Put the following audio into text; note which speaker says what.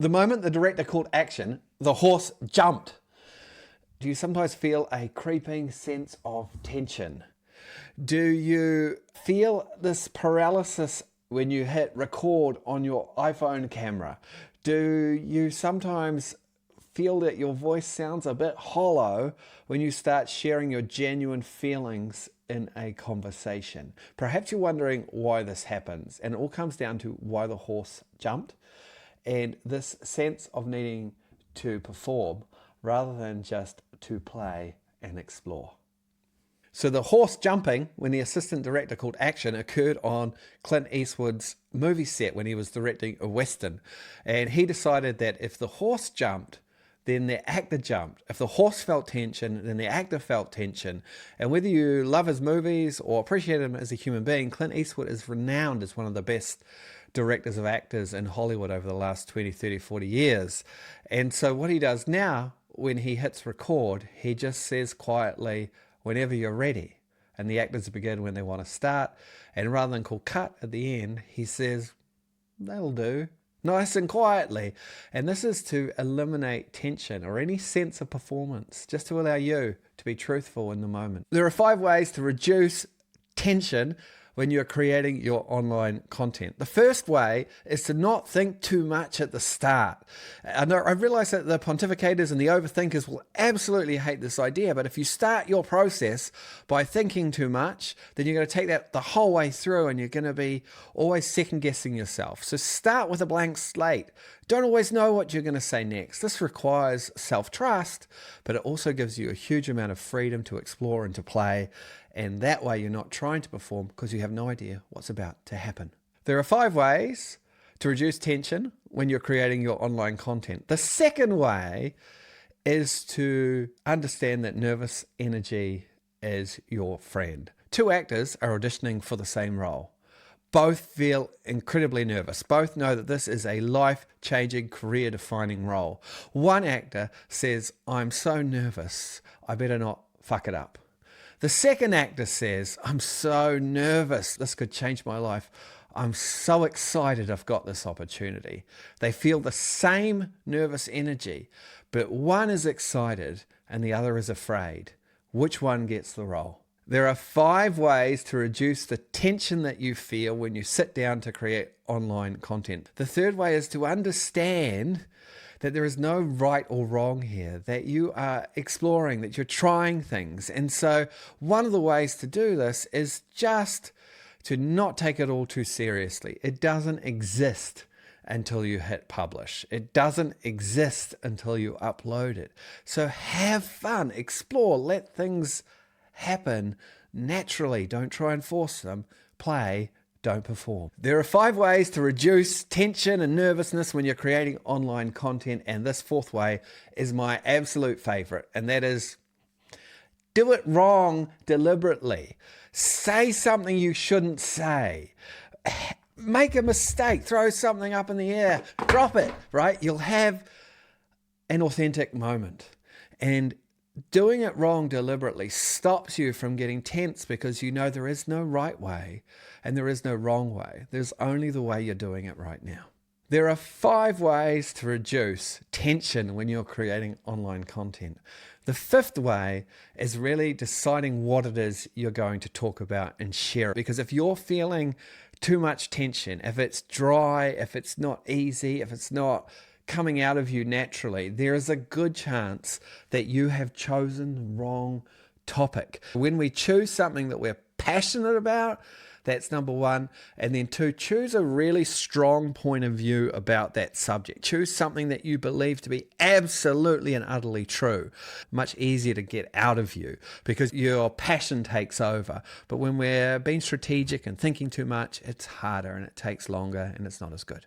Speaker 1: The moment the director called action, the horse jumped. Do you sometimes feel a creeping sense of tension? Do you feel this paralysis when you hit record on your iPhone camera? Do you sometimes feel that your voice sounds a bit hollow when you start sharing your genuine feelings in a conversation? Perhaps you're wondering why this happens, and it all comes down to why the horse jumped and this sense of needing to perform rather than just to play and explore. So the horse jumping, when the assistant director called action, occurred on Clint Eastwood's movie set when he was directing a Western. And he decided that if the horse jumped, then the actor jumped. If the horse felt tension, then the actor felt tension. And whether you love his movies or appreciate him as a human being, Clint Eastwood is renowned as one of the best directors of actors in Hollywood over the last 20, 30, 40 years. And so what he does now, when he hits record, he just says quietly, "Whenever you're ready." And the actors begin when they want to start. And rather than call cut at the end, he says, "That'll do," nice and quietly. And this is to eliminate tension or any sense of performance, just to allow you to be truthful in the moment. There are 5 ways to reduce tension when you're creating your online content. The first way is to not think too much at the start. And I realize that the pontificators and the overthinkers will absolutely hate this idea, but if you start your process by thinking too much, then you're going to take that the whole way through and you're going to be always second guessing yourself. So start with a blank slate. Don't always know what you're going to say next. This requires self-trust, but it also gives you a huge amount of freedom to explore and to play. And that way you're not trying to perform because you have no idea what's about to happen. There are 5 ways to reduce tension when you're creating your online content. The second way is to understand that nervous energy is your friend. 2 actors are auditioning for the same role. Both feel incredibly nervous. Both know that this is a life-changing, career-defining role. One actor says, "I'm so nervous, I better not fuck it up." The second actor says, "I'm so nervous, this could change my life. I'm so excited I've got this opportunity." They feel the same nervous energy, but one is excited and the other is afraid. Which one gets the role? There are 5 ways to reduce the tension that you feel when you sit down to create online content. The third way is to understand that there is no right or wrong here, that you are exploring, that you're trying things. And so one of the ways to do this is just to not take it all too seriously. It doesn't exist until you hit publish. It doesn't exist until you upload it. So have fun, explore, let things happen naturally. Don't try and force them. Play, don't perform. There are 5 ways to reduce tension and nervousness when you're creating online content, and this 4th way is my absolute favorite, and that is do it wrong deliberately. Say something you shouldn't say. Make a mistake, throw something up in the air, drop it, right? You'll have an authentic moment. And doing it wrong deliberately stops you from getting tense because you know there is no right way and there is no wrong way. There's only the way you're doing it right now. There are 5 ways to reduce tension when you're creating online content. The 5th way is really deciding what it is you're going to talk about and share. Because if you're feeling too much tension, if it's dry, if it's not easy, if it's not coming out of you naturally, there is a good chance that you have chosen the wrong topic. When we choose something that we're passionate about, that's number 1. And then 2, choose a really strong point of view about that subject. Choose something that you believe to be absolutely and utterly true. Much easier to get out of you because your passion takes over. But when we're being strategic and thinking too much, it's harder and it takes longer and it's not as good.